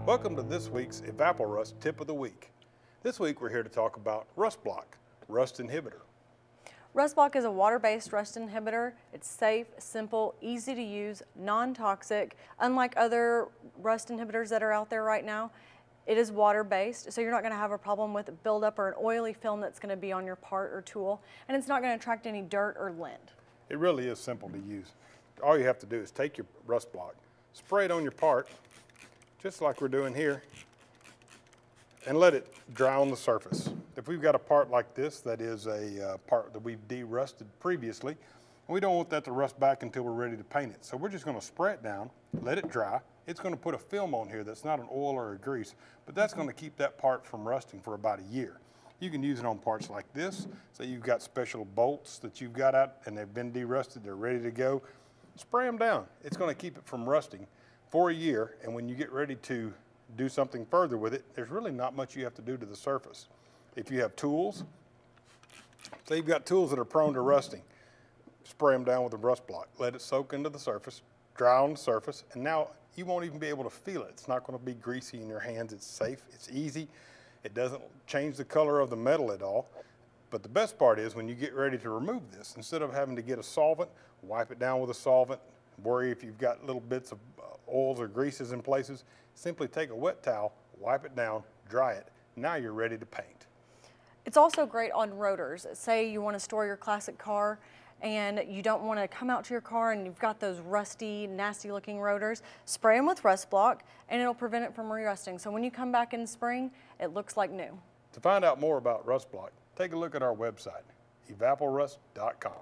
Welcome to this week's Evapo-Rust Tip of the Week. This week we're here to talk about Rust Block, rust inhibitor. Rust Block is a water-based rust inhibitor. It's safe, simple, easy to use, non-toxic. Unlike other rust inhibitors that are out there right now, it is water-based, so you're not going to have a problem with buildup or an oily film that's going to be on your part or tool, and it's not going to attract any dirt or lint. It really is simple to use. All you have to do is take your Rust Block, spray it on your part, just like we're doing here, and let it dry on the surface. If we've got a part like this that is a part that we've de-rusted previously, we don't want that to rust back until we're ready to paint it. So we're just going to spray it down, let it dry. It's going to put a film on here that's not an oil or a grease, but that's going to keep that part from rusting for about a year. You can use it on parts like this. So you've got special bolts that you've got out and they've been de-rusted, they're ready to go. Spray them down. It's going to keep it from rusting for a year, and when you get ready to do something further with it, there's really not much you have to do to the surface. If you have tools, say you've got tools that are prone to rusting, spray them down with a Rust Block. Let it soak into the surface, dry on the surface, and now you won't even be able to feel it. It's not going to be greasy in your hands. It's safe, it's easy. It doesn't change the color of the metal at all. But the best part is when you get ready to remove this, instead of having to get a solvent, wipe it down with a solvent, worry if you've got little bits of oils or greases in places, simply take a wet towel, wipe it down, dry it. Now you're ready to paint. It's also great on rotors. Say you want to store your classic car and you don't want to come out to your car and you've got those rusty, nasty looking rotors, spray them with Rust Block and it'll prevent it from re-rusting. So when you come back in spring, it looks like new. To find out more about Rust Block, take a look at our website, evaporust.com.